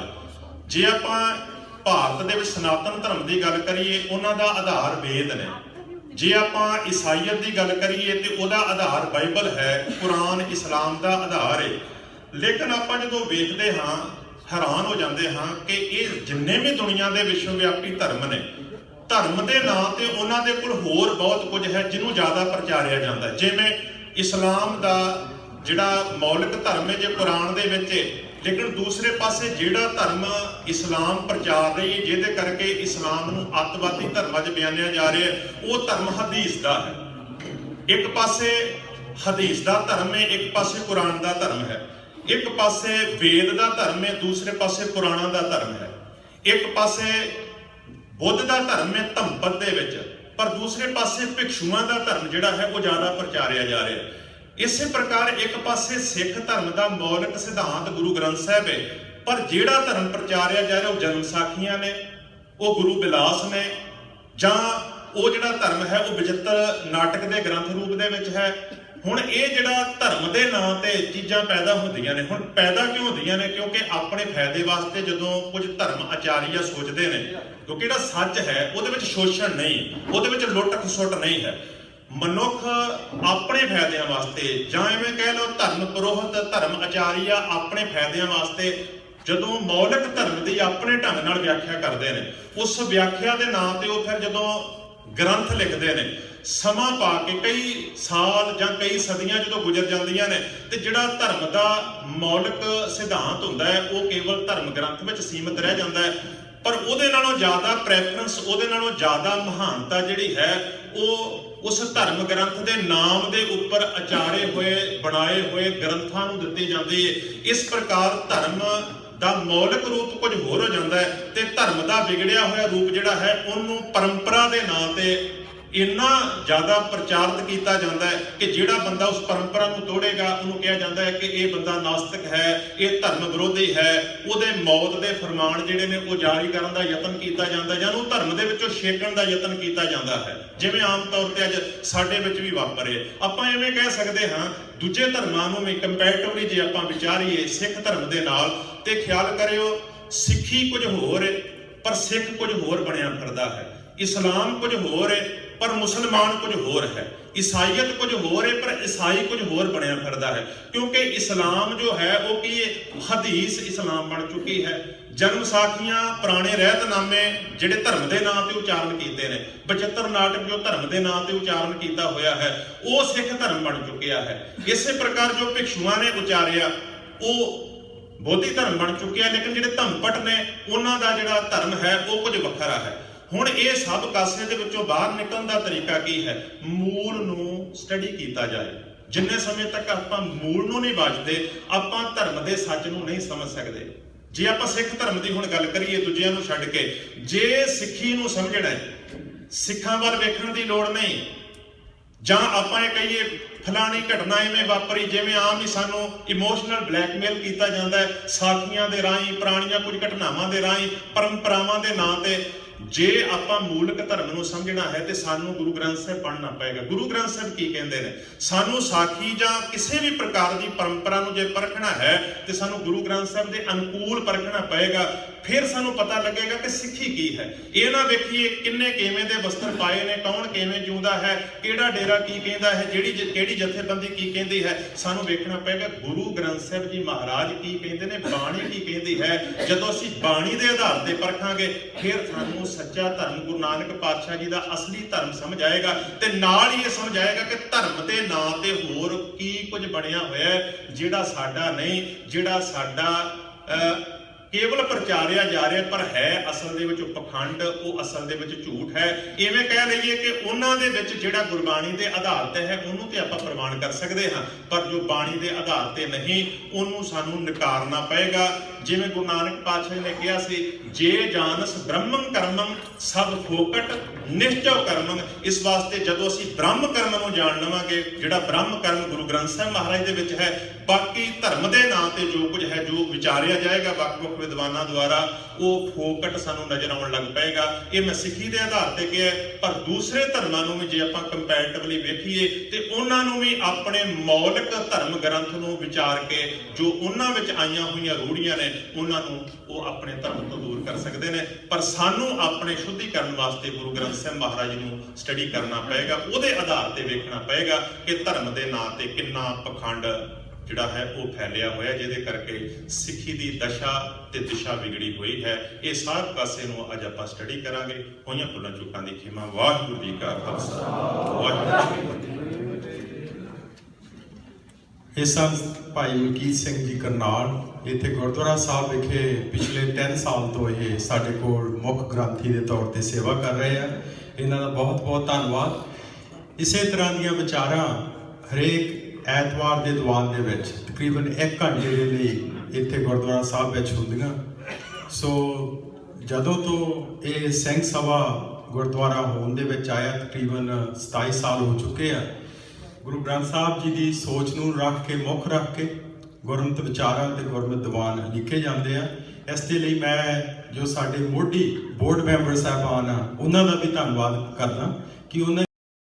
ਜੇ ਆਪਾਂ ਭਾਰਤ ਦੇ ਵਿੱਚ ਸਨਾਤਨ ਧਰਮ ਦੀ ਗੱਲ ਕਰੀਏ, ਉਹਨਾਂ ਦਾ ਆਧਾਰ ਵੇਦ ਨੇ। ਜੇ ਆਪਾਂ ਈਸਾਈਅਤ ਦੀ ਗੱਲ ਕਰੀਏ ਤੇ ਉਹਦਾ ਆਧਾਰ ਬਾਈਬਲ ਹੈ, ਕੁਰਾਨ ਇਸਲਾਮ ਦਾ ਆਧਾਰ ਹੈ। ਲੇਕਿਨ ਆਪਾਂ ਜਦੋਂ ਵੇਖਦੇ ਹਾਂ ਹੈਰਾਨ ਹੋ ਜਾਂਦੇ ਹਾਂ ਕਿ ਇਹ ਜਿੰਨੇ ਵੀ ਦੁਨੀਆ ਦੇ ਵਿਸ਼ਵ ਵਿਆਪੀ ਧਰਮ ਨੇ, ਧਰਮ ਦੇ ਨਾਂ ਤੇ ਉਹਨਾਂ ਦੇ ਕੋਲ ਹੋਰ ਬਹੁਤ ਕੁਝ ਹੈ ਜਿਹਨੂੰ ਜ਼ਿਆਦਾ ਪ੍ਰਚਾਰਿਆ ਜਾਂਦਾ ਹੈ। ਜਿਵੇਂ ਇਸਲਾਮ ਦਾ ਜਿਹੜਾ ਮੌਲਿਕ ਧਰਮ ਹੈ ਜੇ ਕੁਰਾਨ ਦੇ ਵਿੱਚ ਹੈ, ਲੇਕਿਨ ਦੂਸਰੇ ਪਾਸੇ ਜਿਹੜਾ ਧਰਮ ਇਸਲਾਮ ਪ੍ਰਚਾਰ ਰਹੀ ਹੈ, ਜਿਹਦੇ ਕਰਕੇ ਇਸਲਾਮ ਨੂੰ ਅੱਤਵਾਦੀ ਧਰਮਾਂ 'ਚ ਬਿਆਨਿਆ ਜਾ ਰਿਹਾ ਹੈ, ਉਹ ਧਰਮ ਹਦੀਸ ਦਾ ਹੈ। ਇੱਕ ਪਾਸੇ ਹਦੀਸ ਦਾ ਧਰਮ ਹੈ, ਇੱਕ ਪਾਸੇ ਕੁਰਾਨ ਦਾ ਧਰਮ ਹੈ। ਇੱਕ ਪਾਸੇ ਵੇਦ ਦਾ ਧਰਮ ਹੈ, ਦੂਸਰੇ ਪਾਸੇ ਪੁਰਾਣਾਂ ਦਾ ਧਰਮ ਹੈ। ਇੱਕ ਪਾਸੇ ਬੁੱਧ ਦਾ ਧਰਮ ਹੈ ਧੰਪਦ ਦੇ ਵਿੱਚ, ਪਰ ਦੂਸਰੇ ਪਾਸੇ ਭਿਕਸ਼ੂਆਂ ਦਾ ਧਰਮ ਜਿਹੜਾ ਹੈ ਉਹ ਜ਼ਿਆਦਾ ਪ੍ਰਚਾਰਿਆ ਜਾ ਰਿਹਾ। ਇਸੇ ਪ੍ਰਕਾਰ ਇੱਕ ਪਾਸੇ ਸਿੱਖ ਧਰਮ ਦਾ ਮੌਲਿਕ ਸਿਧਾਂਤ ਗੁਰੂ ਗ੍ਰੰਥ ਸਾਹਿਬ ਹੈ, ਪਰ ਜਿਹੜਾ ਧਰਮ ਪ੍ਰਚਾਰਿਆ ਜਾ ਰਿਹਾ ਉਹ ਜਨਮ ਸਾਖੀਆਂ ਨੇ, ਉਹ ਗੁਰੂ ਬਿਲਾਸ ਨੇ, ਜਾਂ ਉਹ ਜਿਹੜਾ ਧਰਮ ਹੈ ਉਹ ਵਿਚਿੱਤਰ ਨਾਟਕ ਦੇ ਗ੍ਰੰਥ ਰੂਪ ਦੇ ਵਿੱਚ ਹੈ। ਹੁਣ ਇਹ ਜਿਹੜਾ ਧਰਮ ਦੇ ਨਾਂ ਤੇ ਚੀਜ਼ਾਂ ਪੈਦਾ ਹੁੰਦੀਆਂ ਨੇ, ਹੁਣ ਪੈਦਾ ਕਿਉਂ ਹੁੰਦੀਆਂ ਨੇ? ਕਿਉਂਕਿ ਆਪਣੇ ਫਾਇਦੇ ਵਾਸਤੇ ਜਦੋਂ ਕੁਝ ਧਰਮ ਆਚਾਰੀਆ ਸੋਚਦੇ ਨੇ, ਕਿਉਂਕਿ ਜਿਹੜਾ ਸੱਚ ਹੈ ਉਹਦੇ ਵਿੱਚ ਸ਼ੋਸ਼ਣ ਨਹੀਂ, ਉਹਦੇ ਵਿੱਚ ਲੁੱਟ ਖਸੁੱਟ ਨਹੀਂ ਹੈ। ਮਨੁੱਖ ਆਪਣੇ ਫਾਇਦਿਆਂ ਵਾਸਤੇ, ਜਾਂ ਐਵੇਂ ਕਹਿ ਲਓ ਧਰਮ ਪੁਰੋਹਿਤ, ਧਰਮ ਆਚਾਰੀਆ ਆਪਣੇ ਫਾਇਦਿਆਂ ਵਾਸਤੇ ਜਦੋਂ ਮੌਲਿਕ ਧਰਮ ਦੀ ਆਪਣੇ ਢੰਗ ਨਾਲ ਵਿਆਖਿਆ ਕਰਦੇ ਨੇ, ਉਸ ਵਿਆਖਿਆ ਦੇ ਨਾਂ ਤੇ ਉਹ ਫਿਰ ਜਦੋਂ ਗ੍ਰੰਥ ਲਿਖਦੇ ਨੇ, ਸਮਾਂ ਪਾ ਕੇ ਕਈ ਸਾਲ ਜਾਂ ਕਈ ਸਦੀਆਂ ਜਦੋਂ ਗੁਜ਼ਰ ਜਾਂਦੀਆਂ ਨੇ, ਤੇ ਜਿਹੜਾ ਧਰਮ ਦਾ ਮੌਲਿਕ ਸਿਧਾਂਤ ਹੁੰਦਾ ਹੈ ਉਹ ਕੇਵਲ ਧਰਮ ਗ੍ਰੰਥ ਵਿੱਚ ਸੀਮਿਤ ਰਹਿ ਜਾਂਦਾ ਹੈ। ਪਰ ਉਹਦੇ ਨਾਲੋਂ ਜ਼ਿਆਦਾ ਪ੍ਰੈਫਰੈਂਸ, ਉਹਦੇ ਨਾਲੋਂ ਜ਼ਿਆਦਾ ਮਹਾਨਤਾ ਜਿਹੜੀ ਹੈ ਉਹ ਉਸ ਧਰਮ ਗ੍ਰੰਥ ਦੇ ਨਾਮ ਦੇ ਉੱਪਰ ਆਚਾਰੇ ਹੋਏ, ਬਣਾਏ ਹੋਏ ਗ੍ਰੰਥਾਂ ਨੂੰ ਦਿੱਤੀ ਜਾਂਦੀ ਹੈ। ਇਸ ਪ੍ਰਕਾਰ ਧਰਮ ਦਾ ਮੌਲਿਕ ਰੂਪ ਕੁਝ ਹੋਰ ਹੋ ਜਾਂਦਾ ਹੈ, ਤੇ ਧਰਮ ਦਾ ਵਿਗੜਿਆ ਹੋਇਆ ਰੂਪ ਜਿਹੜਾ ਹੈ ਉਹਨੂੰ ਪਰੰਪਰਾ ਦੇ ਨਾਂ ਤੇ ਇੰਨਾ ਜ਼ਿਆਦਾ ਪ੍ਰਚਾਰਿਤ ਕੀਤਾ ਜਾਂਦਾ ਹੈ ਕਿ ਜਿਹੜਾ ਬੰਦਾ ਉਸ ਪਰੰਪਰਾ ਨੂੰ ਤੋੜੇਗਾ ਉਹਨੂੰ ਕਿਹਾ ਜਾਂਦਾ ਹੈ ਕਿ ਇਹ ਬੰਦਾ ਨਾਸਤਿਕ ਹੈ, ਇਹ ਧਰਮ ਵਿਰੋਧੀ ਹੈ। ਉਹਦੇ ਮੌਤ ਦੇ ਫਰਮਾਨ ਜਿਹੜੇ ਨੇ ਉਹ ਜਾਰੀ ਕਰਨ ਦਾ ਯਤਨ ਕੀਤਾ ਜਾਂਦਾ, ਜਾਂ ਉਹਨੂੰ ਧਰਮ ਦੇ ਵਿੱਚੋਂ ਛੇਕਣ ਦਾ ਯਤਨ ਕੀਤਾ ਜਾਂਦਾ ਹੈ, ਜਿਵੇਂ ਆਮ ਤੌਰ ਤੇ ਅੱਜ ਸਾਡੇ ਵਿੱਚ ਵੀ ਵਾਪਰ ਰਿਹਾ। ਆਪਾਂ ਐਵੇਂ ਕਹਿ ਸਕਦੇ ਹਾਂ ਦੂਜੇ ਧਰਮਾਂ ਨੂੰ ਵੀ ਕੰਪੈਰੀਟਿਵਲੀ ਜੇ ਆਪਾਂ ਵਿਚਾਰੀਏ ਸਿੱਖ ਧਰਮ ਦੇ ਨਾਲ, ਤੇ ਖਿਆਲ ਕਰਿਓ ਸਿੱਖੀ ਕੁਝ ਹੋਰ ਹੈ ਪਰ ਸਿੱਖ ਕੁਝ ਹੋਰ ਬਣਿਆ ਫਿਰਦਾ ਹੈ, ਇਸਲਾਮ ਕੁਝ ਹੋਰ ਹੈ ਪਰ ਮੁਸਲਮਾਨ ਕੁਝ ਹੋਰ ਹੈ, ਈਸਾਈਅਤ ਕੁਝ ਹੋਰ ਹੈ ਪਰ ਈਸਾਈ ਕੁਝ ਹੋਰ ਬਣਿਆ ਫਿਰਦਾ ਹੈ। ਕਿਉਂਕਿ ਇਸਲਾਮ ਜੋ ਹੈ ਉਹ ਕੀ ਹੈ, ਹਦੀਸ ਇਸਲਾਮ ਬਣ ਚੁੱਕੀ ਹੈ। ਜਨਮ ਸਾਖੀਆਂ, ਪੁਰਾਣੇ ਰਹਿਤਨਾਮੇ ਜਿਹੜੇ ਧਰਮ ਦੇ ਨਾਂ ਤੇ ਉਚਾਰਨ ਕੀਤੇ ਨੇ, ਵਿਚਿੱਤਰ ਨਾਟਕ ਜੋ ਧਰਮ ਦੇ ਨਾਂ ਤੇ ਉਚਾਰਨ ਕੀਤਾ ਹੋਇਆ ਹੈ, ਉਹ ਸਿੱਖ ਧਰਮ ਬਣ ਚੁੱਕਿਆ ਹੈ। ਇਸੇ ਪ੍ਰਕਾਰ ਜੋ ਭਿਕਸ਼ੂਆਂ ਨੇ ਉਚਾਰਿਆ ਉਹ ਬੋਧੀ ਧਰਮ ਬਣ ਚੁੱਕਿਆ। ਲੇਕਿਨ ਜਿਹੜੇ ਧੰਪਟ ਨੇ ਉਹਨਾਂ ਦਾ ਜਿਹੜਾ ਧਰਮ ਹੈ ਉਹ ਕੁਝ ਵੱਖਰਾ ਹੈ। ਹੁਣ ਇਹ ਸਭ ਕਾਸੇ ਦੇ ਵਿੱਚੋਂ ਬਾਹਰ ਨਿਕਲਣ ਦਾ ਤਰੀਕਾ ਕੀ ਹੈ? ਮੂਲ ਨੂੰ ਸਟੱਡੀ ਕੀਤਾ ਜਾਏ। ਜਿੰਨੇ ਸਮੇਂ ਤੱਕ ਆਪਾਂ ਮੂਲ ਨੂੰ ਨਹੀਂ ਵਾਚਦੇ, ਆਪਾਂ ਧਰਮ ਦੇ ਸੱਚ ਨੂੰ ਨਹੀਂ ਸਮਝ ਸਕਦੇ। ਜੇ ਆਪਾਂ ਸਿੱਖ ਧਰਮ ਦੀ ਹੁਣ ਗੱਲ ਕਰੀਏ ਦੂਜਿਆਂ ਨੂੰ ਛੱਡ ਕੇ, ਜੇ ਸਿੱਖੀ ਨੂੰ ਸਮਝਣਾ ਹੈ, ਸਿੱਖਾਂ ਵੱਲ ਵੇਖਣ ਦੀ ਲੋੜ ਨਹੀਂ, ਜਾਂ ਆਪਾਂ ਇਹ ਕਹੀਏ ਫਲਾਣੀ ਘਟਨਾ ਐਵੇਂ ਵਾਪਰੀ, ਜਿਵੇਂ ਆਮ ਹੀ ਸਾਨੂੰ ਇਮੋਸ਼ਨਲ ਬਲੈਕਮੇਲ ਕੀਤਾ ਜਾਂਦਾ ਹੈ ਸਾਖੀਆਂ ਦੇ ਰਾਹੀਂ, ਪੁਰਾਣੀਆਂ ਕੁਝ ਘਟਨਾਵਾਂ ਦੇ ਰਾਹੀਂ, ਪਰੰਪਰਾਵਾਂ ਦੇ ਨਾਂ ਤੇ। ਜੇ ਆਪਾਂ ਮੂਲਕ ਧਰਮ ਨੂੰ ਸਮਝਣਾ ਹੈ ਤੇ ਸਾਨੂੰ ਗੁਰੂ ਗ੍ਰੰਥ ਸਾਹਿਬ ਪੜ੍ਹਨਾ ਪਏਗਾ। ਗੁਰੂ ਗ੍ਰੰਥ ਸਾਹਿਬ ਕੀ ਕਹਿੰਦੇ ਨੇ? ਸਾਨੂੰ ਸਾਖੀ ਜਾਂ ਕਿਸੇ ਵੀ ਪ੍ਰਕਾਰ ਦੀ ਪਰੰਪਰਾ ਨੂੰ ਜੇ ਪਰਖਣਾ ਹੈ ਤੇ ਸਾਨੂੰ ਗੁਰੂ ਗ੍ਰੰਥ ਸਾਹਿਬ ਦੇ ਅਨੁਕੂਲ ਪਰਖਣਾ ਪਏਗਾ। ਫਿਰ ਸਾਨੂੰ ਪਤਾ ਲੱਗੇਗਾ ਕਿ ਸਿੱਖੀ ਕੀ ਹੈ। ਇਹ ਨਾ ਵੇਖੀਏ ਕਿੰਨੇ ਕਿਵੇਂ ਦੇ ਵਸਤਰ ਪਾਏ ਨੇ, ਕੌਣ ਕਿਵੇਂ ਜਿਉਂਦਾ ਹੈ, ਕਿਹੜਾ ਡੇਰਾ ਕੀ ਕਹਿੰਦਾ ਹੈ, ਕਿਹੜੀ ਜਥੇਬੰਦੀ ਕੀ ਕਹਿੰਦੀ ਹੈ। ਸਾਨੂੰ ਵੇਖਣਾ ਪਏਗਾ ਗੁਰੂ ਗ੍ਰੰਥ ਸਾਹਿਬ ਜੀ ਮਹਾਰਾਜ ਕੀ ਕਹਿੰਦੇ ਨੇ, ਬਾਣੀ ਕੀ ਕਹਿੰਦੀ ਹੈ। ਜਦੋਂ ਅਸੀਂ ਬਾਣੀ ਦੇ ਆਧਾਰ ਤੇ ਪਰਖਾਂਗੇ ਫਿਰ ਸਾਨੂੰ ਸੱਚਾ ਧਰਮ ਗੁਰੂ ਨਾਨਕ ਪਾਤਸ਼ਾਹ ਜੀ ਦਾ ਅਸਲੀ ਧਰਮ ਸਮਝ ਆਏਗਾ, ਤੇ ਨਾਲ ਹੀ ਇਹ ਸਮਝ ਆਏਗਾ ਕਿ ਧਰਮ ਦੇ ਨਾਂ ਤੇ ਹੋਰ ਕੀ ਕੁਝ ਬਣਿਆ ਹੋਇਆ ਹੈ ਜਿਹੜਾ ਸਾਡਾ ਨਹੀਂ, ਜਿਹੜਾ ਸਾਡਾ ਕੇਵਲ ਪ੍ਰਚਾਰਿਆ ਜਾ ਰਿਹਾ ਪਰ ਹੈ ਅਸਲ ਦੇ ਵਿੱਚ ਪਖੰਡ, ਉਹ ਅਸਲ ਦੇ ਵਿੱਚ ਝੂਠ ਹੈ। ਇਵੇਂ ਕਹਿ ਲਈਏ ਕਿ ਉਹਨਾਂ ਦੇ ਵਿੱਚ ਜਿਹੜਾ ਗੁਰਬਾਣੀ ਦੇ ਆਧਾਰ ਤੇ ਹੈ ਉਹਨੂੰ ਤੇ ਆਪਾਂ ਪ੍ਰਮਾਣ ਕਰ ਸਕਦੇ ਹਾਂ, ਪਰ ਜੋ ਬਾਣੀ ਦੇ ਆਧਾਰ ਤੇ ਨਹੀਂ ਉਹਨੂੰ ਸਾਨੂੰ ਨਕਾਰਨਾ ਪਏਗਾ। ਜਿਵੇਂ ਗੁਰੂ ਨਾਨਕ ਪਾਤਸ਼ਾਹ ਨੇ ਕਿਹਾ ਸੀ, ਜੇ ਜਾਨਸ ਬ੍ਰਹਮੰ ਕਰਮੰ ਸਭ ਫੋਕਟ ਨਿਸ਼ਚਵ ਕਰਮੰ। ਇਸ ਵਾਸਤੇ ਜਦੋਂ ਅਸੀਂ ਬ੍ਰਹਮ ਕਰਮ ਨੂੰ ਜਾਣ ਲਵਾਂਗੇ, ਜਿਹੜਾ ਬ੍ਰਹਮ ਕਰਮ ਗੁਰੂ ਗ੍ਰੰਥ ਸਾਹਿਬ ਮਹਾਰਾਜ ਦੇ ਵਿੱਚ ਹੈ, ਬਾਕੀ ਧਰਮ ਦੇ ਨਾਂ ਤੇ ਜੋ ਕੁਝ ਹੈ, ਜੋ ਵਿਚਾਰਿਆ ਜਾਏਗਾ ਵੱਖ-ਵੱਖ ਵਿਦਵਾਨਾਂ ਦੁਆਰਾ, ਉਹ ਫੋਕਟ ਸਾਨੂੰ ਨਜ਼ਰ ਆਉਣ ਲੱਗ ਪਏਗਾ। ਇਹ ਮੈਂ ਸਿੱਖੀ ਦੇ ਆਧਾਰ ਤੇ ਕਿਹਾ, ਪਰ ਦੂਸਰੇ ਧਰਮਾਂ ਨੂੰ ਵੀ ਜੇ ਆਪਾਂ ਕੰਪੈਰੀਟਿਵਲੀ ਵੇਖੀਏ ਤੇ ਉਹਨਾਂ ਨੂੰ ਵੀ ਆਪਣੇ ਮੌਲਿਕ ਧਰਮ ਗ੍ਰੰਥ ਨੂੰ ਵਿਚਾਰ ਕੇ ਜੋ ਉਹਨਾਂ ਵਿੱਚ ਆਈਆਂ ਹੋਈਆਂ ਰੂੜੀਆਂ ਨੇ ਉਹਨਾਂ ਨੂੰ ਉਹ ਆਪਣੇ ਧਰਮ ਤੋਂ ਦੂਰ ਕਰ ਸਕਦੇ ਨੇ। ਪਰ ਸਾਨੂੰ ਆਪਣੇ ਸ਼ੁੱਧੀਕਰਨ ਵਾਸਤੇ ਗੁਰੂ ਗ੍ਰੰਥ ਸਾਹਿਬ ਮਹਾਰਾਜ ਨੂੰ ਸਟੱਡੀ ਕਰਨਾ ਪਏਗਾ, ਉਹਦੇ ਆਧਾਰ ਤੇ ਵੇਖਣਾ ਪਏਗਾ ਕਿ ਧਰਮ ਦੇ ਨਾਂ ਤੇ ਕਿੰਨਾ ਪਖੰਡ ਜਿਹੜਾ ਹੈ ਉਹ ਫੈਲਿਆ ਹੋਇਆ, ਜਿਹਦੇ ਕਰਕੇ ਸਿੱਖੀ ਦੀ ਦਸ਼ਾ ਤੇ ਦਿਸ਼ਾ ਵਿਗੜੀ ਹੋਈ ਹੈ। ਇਹ ਸਾਰੇ ਪਾਸੇ ਨੂੰ ਅੱਜ ਆਪਾਂ ਸਟੱਡੀ ਕਰਾਂਗੇ। ਹੋਈਆਂ ਭੁੱਲਾਂ ਚੁੱਕਾਂ ਦੀ ਖਿਮਾ। ਵਾਹਿਗੁਰੂ ਜੀ ਕਾ ਖਾਲਸਾ, ਵਾਹਿਗੁਰੂ ਜੀ ਕੀ ਫਤਿਹ। ਇਹ ਸਨ ਭਾਈ ਮਲਕੀਤ ਸਿੰਘ ਜੀ ਕਰਨਾਲ, ਇੱਥੇ ਗੁਰਦੁਆਰਾ ਸਾਹਿਬ ਵਿਖੇ ਪਿਛਲੇ 3 ਸਾਲ ਤੋਂ ਇਹ ਸਾਡੇ ਕੋਲ ਮੁੱਖ ਗ੍ਰੰਥੀ ਦੇ ਤੌਰ ਤੇ ਸੇਵਾ ਕਰ ਰਹੇ ਆ। ਇਹਨਾਂ ਦਾ ਬਹੁਤ ਬਹੁਤ ਧੰਨਵਾਦ। ਇਸੇ ਤਰ੍ਹਾਂ ਦੀਆਂ ਵਿਚਾਰਾਂ ਹਰੇਕ ਐਤਵਾਰ ਦੇ ਦੀਵਾਨ ਦੇ ਵਿੱਚ ਤਕਰੀਬਨ 1 ਘੰਟੇ ਦੇ ਲਈ ਇੱਥੇ ਗੁਰਦੁਆਰਾ ਸਾਹਿਬ ਵਿੱਚ ਹੁੰਦੀਆਂ। ਸੋ ਜਦੋਂ ਤੋਂ ਇਹ ਸਿੰਘ ਸਭਾ ਗੁਰਦੁਆਰਾ ਹੋਣ ਦੇ ਵਿੱਚ ਆਇਆ, ਤਕਰੀਬਨ 27 ਸਾਲ ਹੋ ਚੁੱਕੇ ਆ। ਗੁਰੂ ਗ੍ਰੰਥ ਸਾਹਿਬ ਜੀ ਦੀ ਸੋਚ ਨੂੰ ਰੱਖ ਕੇ, ਮੁੱਖ ਰੱਖ ਕੇ ਗੁਰਮਤਿ ਵਿਚਾਰਾਂ ਤੇ ਗੁਰਮਤਿ ਦੀਵਾਨ ਲਿਖੇ ਜਾਂਦੇ ਆ। ਇਸ ਦੇ ਲਈ ਮੈਂ ਜੋ ਸਾਡੇ ਮੋਢੀ ਬੋਰਡ ਮੈਂਬਰ ਸਾਹਿਬਾਨ ਆ, ਉਹਨਾਂ ਦਾ ਵੀ ਧੰਨਵਾਦ ਕਰਦਾ ਕਿ ਉਹਨਾਂ